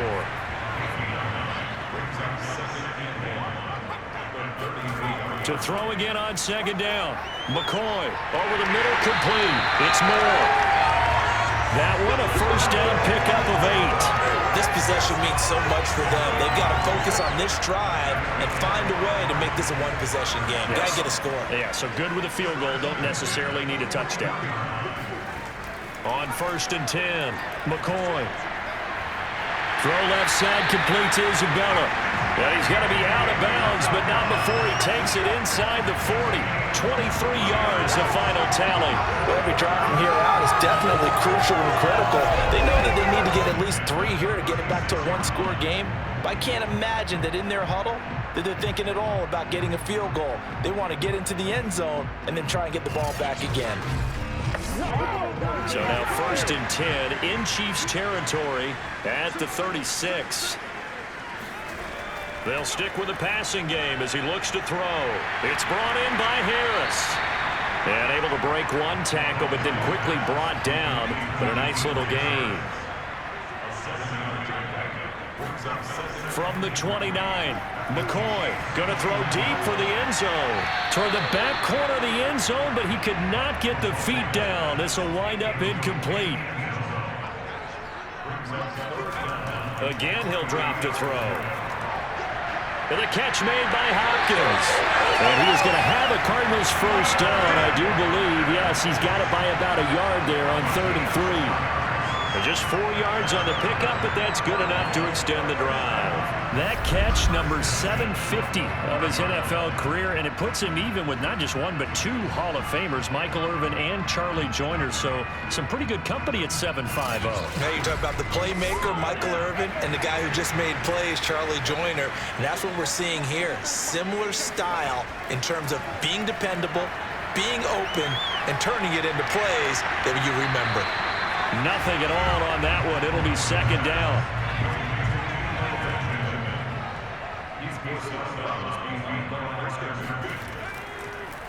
To throw again on 2nd down. McCoy over the middle, complete. It's Moore. That one a 1st down pickup of 8. This possession means so much for them. They've got to focus on this drive and find a way to make this a one-possession game. Got to get a score. Yeah, so good with a field goal. Don't necessarily need a touchdown. On 1st and 10, McCoy. Throw left side, complete to Isabella. Yeah, he's going to be out of bounds, but not before he takes it inside the 40. 23 yards, the final tally. Well, every drive from here out is definitely crucial and critical. They know that they need to get at least 3 here to get it back to a one-score game. But I can't imagine that in their huddle that they're thinking at all about getting a field goal. They want to get into the end zone and then try and get the ball back again. So now 1st and 10 in Chiefs territory at the 36. They'll stick with the passing game as he looks to throw. It's brought in by Harris. And able to break one tackle, but then quickly brought down. But a nice little gain. From the 29, McCoy going to throw deep for the end zone. Toward the back corner of the end zone, but he could not get the feet down. This will wind up incomplete. Again, he'll drop to throw. And the catch made by Hopkins. And he is going to have a Cardinals 1st down, I do believe. Yes, he's got it by about a yard there on 3rd and 3. And just 4 yards on the pickup, but that's good enough to extend the drive. That catch, number 750 of his NFL career, and it puts him even with not just 1 but 2 Hall of Famers, Michael Irvin and Charlie Joyner. So some pretty good company at 7.50. Now you talk about the playmaker, Michael Irvin, and the guy who just made plays, Charlie Joyner. And that's what we're seeing here. Similar style in terms of being dependable, being open, and turning it into plays that you remember. Nothing at all on that one. It'll be 2nd down.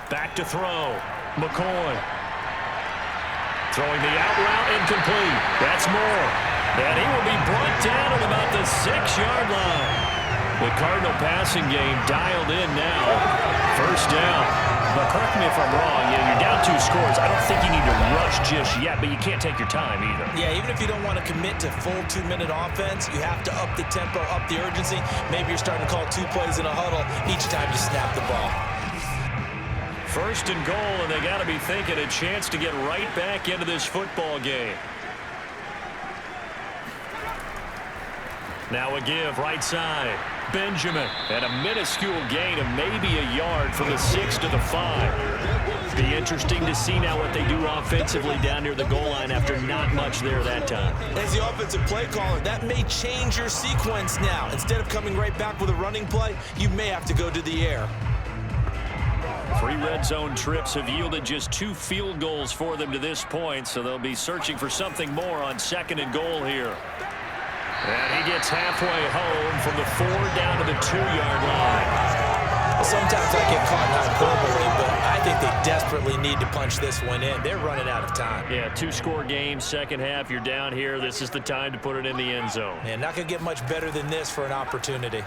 Back to throw. McCoy. Throwing the out route, incomplete. That's Moore. And he will be brought down at about the 6-yard line. The Cardinal passing game dialed in now. 1st down. But correct me if I'm wrong, you're down 2 scores. I don't think you need to rush just yet, but you can't take your time either. Yeah, even if you don't want to commit to full 2-minute offense, you have to up the tempo, up the urgency. Maybe you're starting to call 2 plays in a huddle each time you snap the ball. 1st and goal, and they got to be thinking a chance to get right back into this football game. Now a give, right side. Benjamin, and a minuscule gain of maybe a yard from the 6 to the 5. Be interesting to see now what they do offensively down near the goal line after not much there that time. As the offensive play caller, that may change your sequence now. Instead of coming right back with a running play, you may have to go to the air. 3 red zone trips have yielded just 2 field goals for them to this point, so they'll be searching for something more on 2nd and goal here. And he gets halfway home from the 4 down to the 2-yard line. Sometimes I get caught in hyperbole, but I think they desperately need to punch this one in. They're running out of time. Yeah, 2-score game, second half. You're down here. This is the time to put it in the end zone. And not going to get much better than this for an opportunity.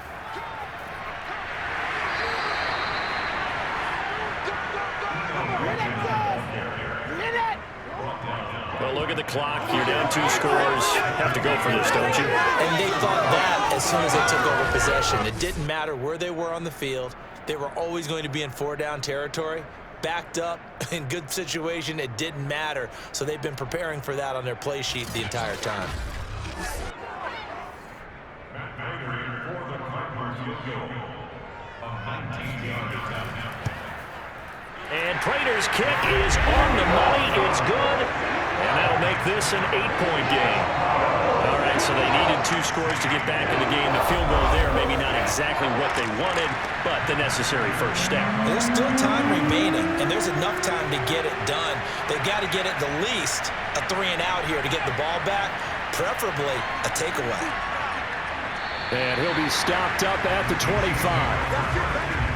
Well, look at the clock. You're down 2 scores. Have to go for this, don't you? And they thought that as soon as they took over possession. It didn't matter where they were on the field. they were always going to be in 4-down territory. Backed up, in good situation, it didn't matter. So they've been preparing for that on their play sheet the entire time. And Prater's kick is on the money. It's good. And that'll make this an 8-point game. All right, so they needed 2 scores to get back in the game. The field goal there, maybe not exactly what they wanted, but the necessary first step. There's still time remaining, and there's enough time to get it done. They've got to get it the least a 3-and-out here to get the ball back, preferably a takeaway. And he'll be stopped up at the 25.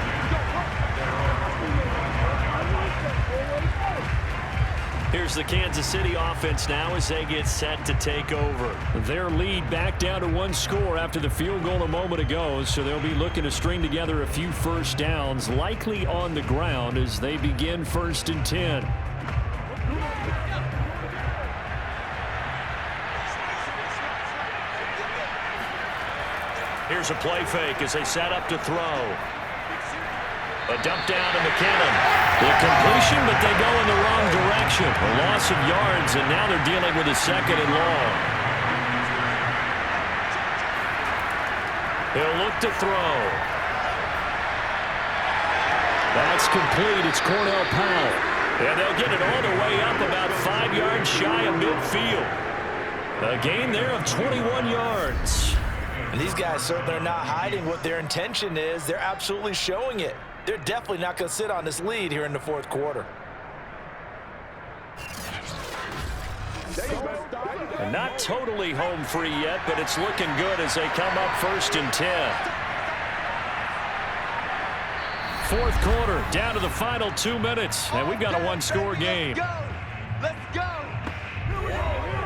Here's the Kansas City offense now as they get set to take over. Their lead back down to 1 score after the field goal a moment ago, so they'll be looking to string together a few first downs, likely on the ground as they begin 1st and 10. Here's a play fake as they set up to throw. A dump down to McKinnon. The completion, but they go in the wrong direction. A loss of yards, and now they're dealing with a 2nd and long. He'll look to throw. That's complete. It's Cornell Powell. And they'll get it all the way up about 5 yards shy of midfield. A gain there of 21 yards. And these guys certainly are not hiding what their intention is. They're absolutely showing it. They're definitely not going to sit on this lead here in the 4th quarter. And not totally home free yet, but it's looking good as they come up 1st and 10. 4th quarter, down to the final 2 minutes, and we've got a 1-score game. Let's go!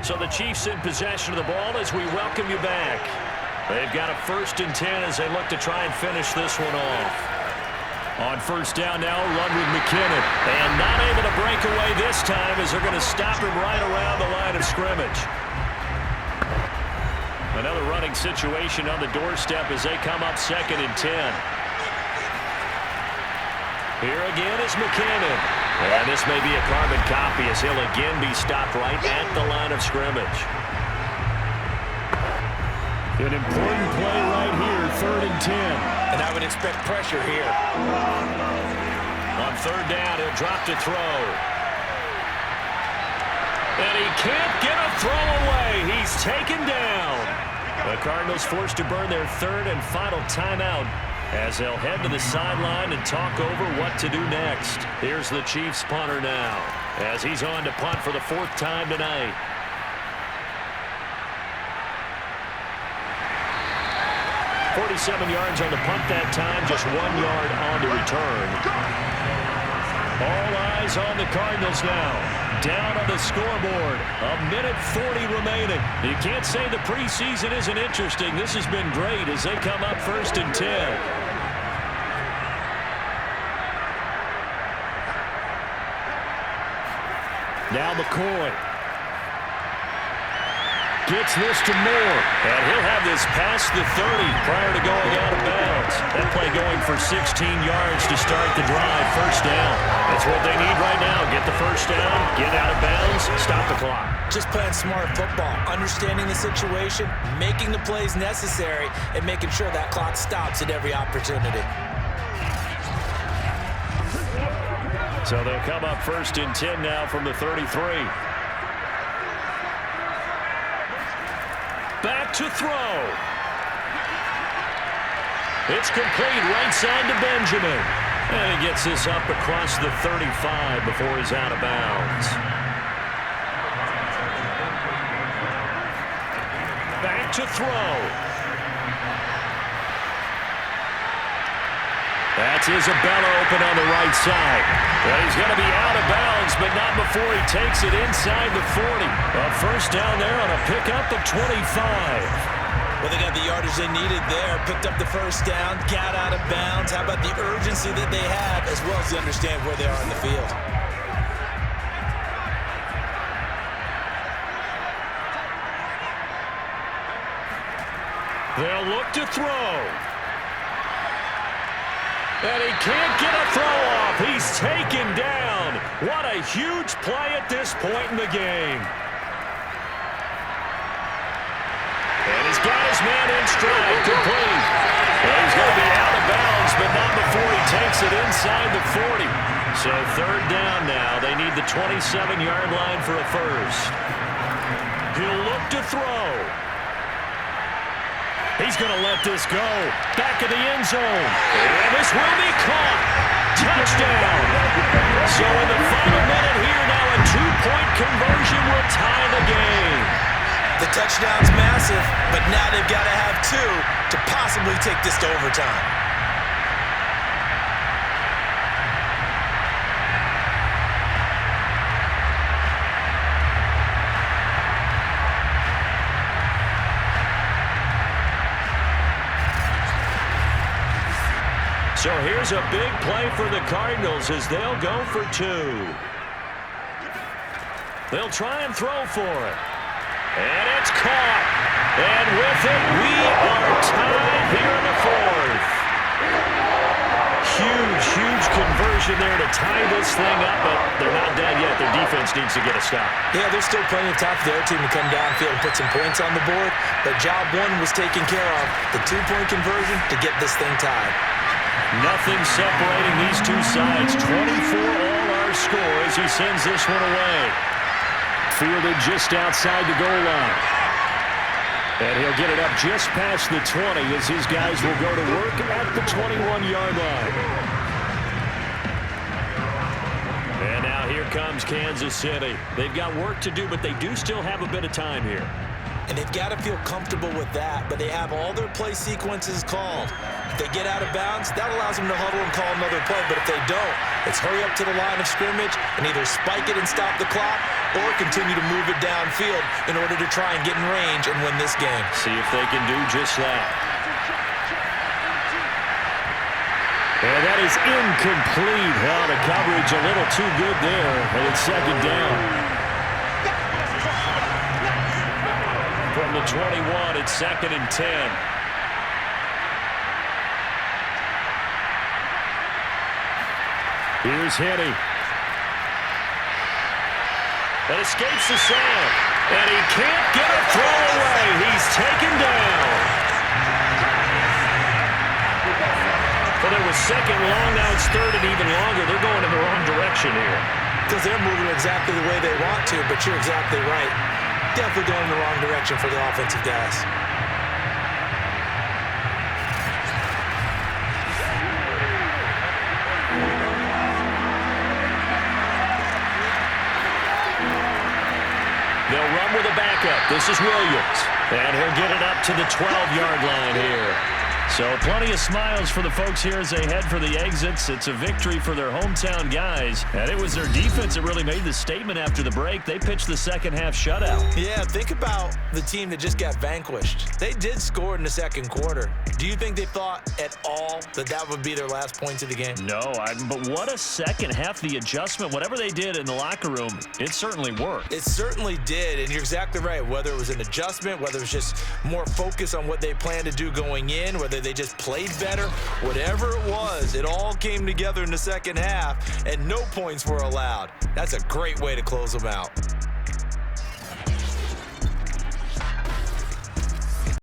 So the Chiefs in possession of the ball as we welcome you back. They've got a 1st and 10 as they look to try and finish this one off. On 1st down now, run with McKinnon. And not able to break away this time as they're going to stop him right around the line of scrimmage. Another running situation on the doorstep as they come up 2nd and 10. Here again is McKinnon. And this may be a carbon copy as he'll again be stopped right at the line of scrimmage. An important play right here, 3rd and 10. And I would expect pressure here. On 3rd down, he'll drop to throw. And he can't get a throw away. He's taken down. The Cardinals forced to burn their 3rd and final timeout as they'll head to the sideline and talk over what to do next. Here's the Chiefs punter now as he's on to punt for the 4th time tonight. 47 yards on the punt that time, just 1 yard on the return. All eyes on the Cardinals now. Down on the scoreboard. 1:40 remaining. You can't say the preseason isn't interesting. This has been great as they come up 1st and 10. Now McCoy. Gets this to Moore, and he'll have this past the 30 prior to going out of bounds. That play going for 16 yards to start the drive, 1st down. That's what they need right now. Get the 1st down, get out of bounds, stop the clock. Just playing smart football, understanding the situation, making the plays necessary, and making sure that clock stops at every opportunity. So they'll come up 1st and 10 now from the 33. Back to throw. It's complete right side to Benjamin. And he gets this up across the 35 before he's out of bounds. Back to throw. That's Isabella open on the right side. Well, he's going to be out of bounds, but not before he takes it inside the 40. A 1st down there on a pickup of 25. Well, they got the yardage they needed there, picked up the 1st down, got out of bounds. How about the urgency that they have, as well as they understand where they are in the field. They'll look to throw. And he can't get a throw off. He's taken down. What a huge play at this point in the game. And he's got his man in stride, complete. And he's going to be out of bounds, but not before he takes it inside the 40. So third down now. They need the 27-yard line for a first. He'll look to throw. He's going to let this go. Back of the end zone. And this will be caught. Touchdown. So in the final minute here now, a two-point conversion will tie the game. The touchdown's massive, but now they've got to have two to possibly take this to overtime. So here's a big play for the Cardinals as they'll go for two. They'll try and throw for it. And it's caught. And with it, we are tied here in the fourth. Huge conversion there to tie this thing up, but they're not dead yet. Their defense needs to get a stop. Yeah, there's still plenty of time for their team to come downfield and put some points on the board, but job one was taken care of. The two-point conversion to get this thing tied. Nothing separating these two sides. 24 all our score as he sends this one away. Fielded just outside the goal line. And he'll get it up just past the 20 as his guys will go to work at the 21-yard line. And now here comes Kansas City. They've got work to do, but they do still have a bit of time here. And they've got to feel comfortable with that, but they have all their play sequences called. If they get out of bounds, that allows them to huddle and call another play, but if they don't, it's hurry up to the line of scrimmage and either spike it and stop the clock or continue to move it downfield in order to try and get in range and win this game. See if they can do just that. And that is incomplete. Oh, the coverage a little too good there, and it's second down. From the 21, it's second and 10. Here's Henny. That escapes the sand. And he can't get a throw away. He's taken down. Well, it was second long. Now it's third and even longer. They're going in the wrong direction here. Because they're moving exactly the way they want to, but you're exactly right. Definitely going in the wrong direction for the offensive guys. They'll run with a backup. This is Williams. And he'll get it up to the 12-yard line here. So plenty of smiles for the folks here as they head for the exits. It's a victory for their hometown guys. And it was their defense that really made the statement after the break. They pitched the second half shutout. Yeah, think about the team that just got vanquished. They did score in the second quarter. Do you think they thought at all that that would be their last point of the game? No, but what a second half. The adjustment, whatever they did in the locker room, it certainly worked. It certainly did, and you're exactly right. Whether it was an adjustment, whether it was just more focus on what they planned to do going in, whether they just played better, whatever it was, it all came together in the second half, and no points were allowed. That's a great way to close them out.